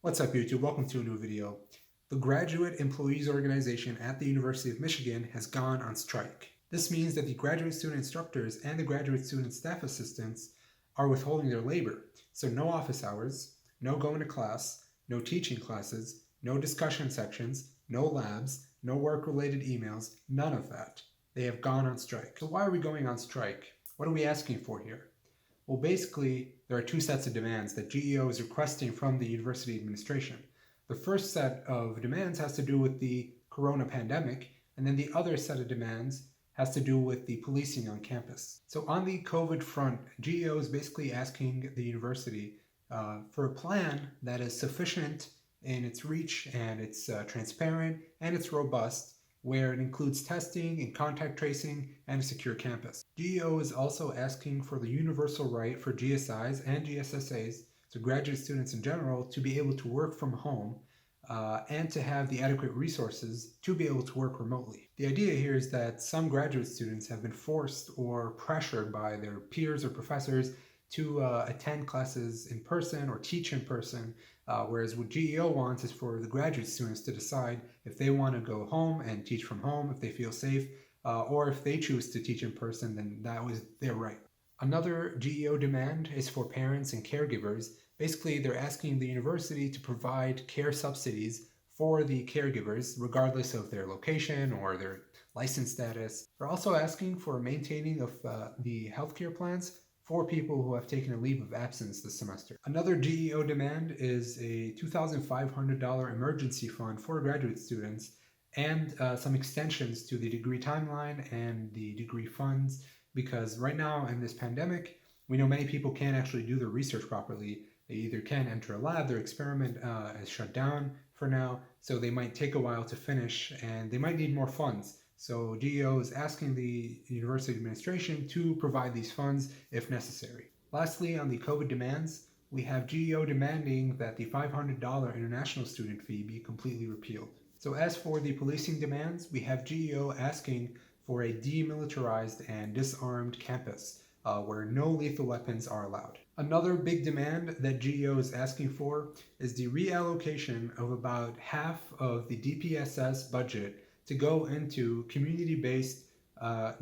What's up, YouTube? Welcome to a new video. The Graduate Employees Organization at the University of Michigan has gone on strike. This means that the graduate student instructors and the graduate student staff assistants are withholding their labor. So no office hours, no going to class, no teaching classes, no discussion sections, no labs, no work-related emails, none of that. They have gone on strike. So why are we going on strike? What are we asking for here? Well, basically, there are two sets of demands that GEO is requesting from the university administration. The first set of demands has to do with the corona pandemic, and then the other set of demands has to do with the policing on campus. So on the COVID front, GEO is basically asking the university for a plan that is sufficient in its reach and it's transparent and it's robust, where it includes testing and contact tracing and a secure campus. GEO is also asking for the universal right for GSIs and GSSAs, so graduate students in general, to be able to work from home and to have the adequate resources to be able to work remotely. The idea here is that some graduate students have been forced or pressured by their peers or professors to attend classes in person or teach in person, whereas what GEO wants is for the graduate students to decide if they want to go home and teach from home, if they feel safe, or if they choose to teach in person, then that was their right. Another GEO demand is for parents and caregivers. Basically, they're asking the university to provide care subsidies for the caregivers, regardless of their location or their license status. They're also asking for maintaining of the healthcare plans for people who have taken a leave of absence this semester. Another GEO demand is a $2,500 emergency fund for graduate students and some extensions to the degree timeline and the degree funds, because right now in this pandemic, we know many people can't actually do their research properly. They either can't enter a lab, their experiment is shut down for now, so they might take a while to finish and they might need more funds. So GEO is asking the university administration to provide these funds if necessary. Lastly, on the COVID demands, we have GEO demanding that the $500 international student fee be completely repealed. So as for the policing demands, we have GEO asking for a demilitarized and disarmed campus where no lethal weapons are allowed. Another big demand that GEO is asking for is the reallocation of about half of the DPSS budget to go into community-based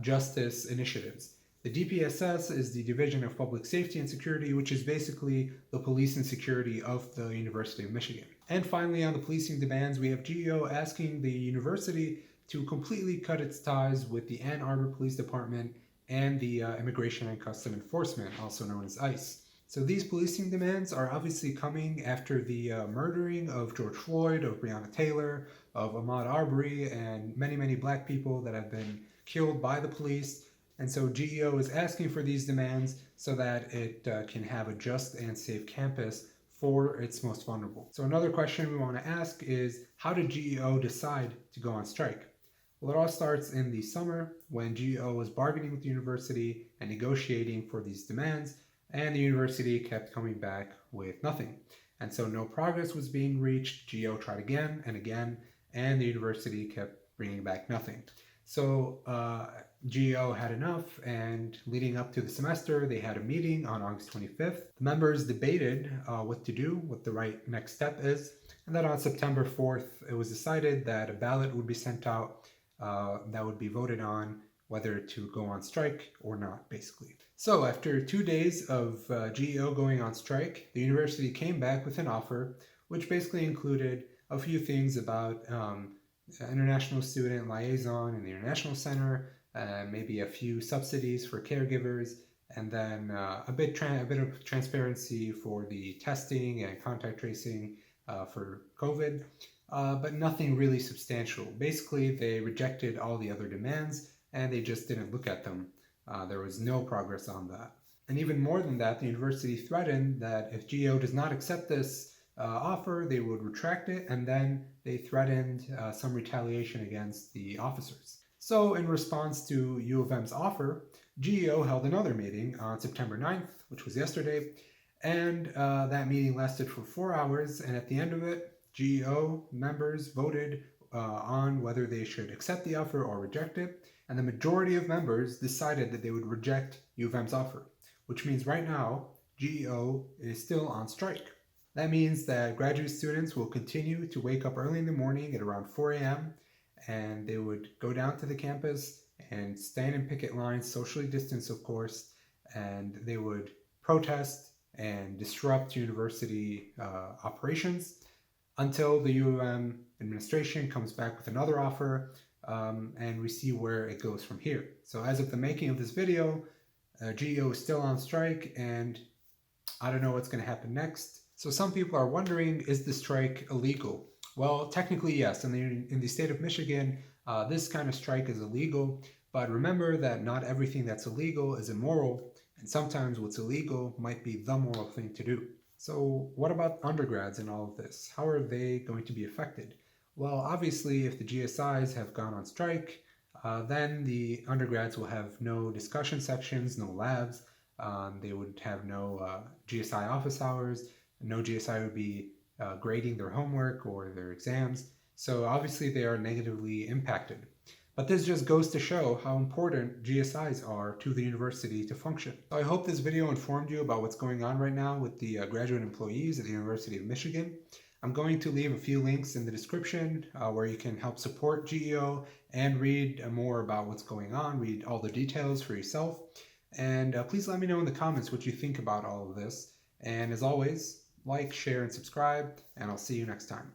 justice initiatives. The DPSS is the Division of Public Safety and Security, which is basically the police and security of the University of Michigan. And finally, on the policing demands, we have GEO asking the university to completely cut its ties with the Ann Arbor Police Department and the Immigration and Customs Enforcement, also known as ICE. So these policing demands are obviously coming after the murdering of George Floyd, of Breonna Taylor, of Ahmaud Arbery, and many black people that have been killed by the police. And so GEO is asking for these demands so that it can have a just and safe campus for its most vulnerable. So another question we want to ask is, how did GEO decide to go on strike? Well, it all starts in the summer when GEO was bargaining with the university and negotiating for these demands, and the university kept coming back with nothing. And so no progress was being reached. GEO tried again and again, and the university kept bringing back nothing. So GEO had enough, and leading up to the semester, they had a meeting on August 25th. The members debated what to do, what the right next step is, and then on September 4th, it was decided that a ballot would be sent out that would be voted on whether to go on strike or not, basically. So after 2 days of GEO going on strike, the university came back with an offer, which basically included a few things about international student liaison in the International Center, maybe a few subsidies for caregivers, and then a bit of transparency for the testing and contact tracing for COVID. But nothing really substantial. Basically, they rejected all the other demands and they just didn't look at them. There was no progress on that. And even more than that, the university threatened that if GEO does not accept this offer, they would retract it, and then they threatened some retaliation against the officers. So in response to U of M's offer, GEO held another meeting on September 9th, which was yesterday, and that meeting lasted for 4 hours, and at the end of it, GEO members voted on whether they should accept the offer or reject it, and the majority of members decided that they would reject U of M's offer, which means right now GEO is still on strike. That means that graduate students will continue to wake up early in the morning at around 4 a.m. and they would go down to the campus and stand in picket lines, socially distanced, of course, and they would protest and disrupt university operations until the administration comes back with another offer, and we see where it goes from here. So as of the making of this video, GEO is still on strike, and I don't know what's going to happen next. So some people are wondering, is the strike illegal? Well, technically yes. In the state of Michigan, this kind of strike is illegal, but remember that not everything that's illegal is immoral, and sometimes what's illegal might be the moral thing to do. So what about undergrads in all of this? How are they going to be affected? Well, obviously, if the GSIs have gone on strike, then the undergrads will have no discussion sections, no labs. They would have no GSI office hours. No GSI would be grading their homework or their exams. So obviously they are negatively impacted. But this just goes to show how important GSIs are to the university to function. So I hope this video informed you about what's going on right now with the graduate employees at the University of Michigan. I'm going to leave a few links in the description where you can help support GEO and read more about what's going on, read all the details for yourself. And please let me know in the comments what you think about all of this. And as always, like, share, and subscribe, and I'll see you next time.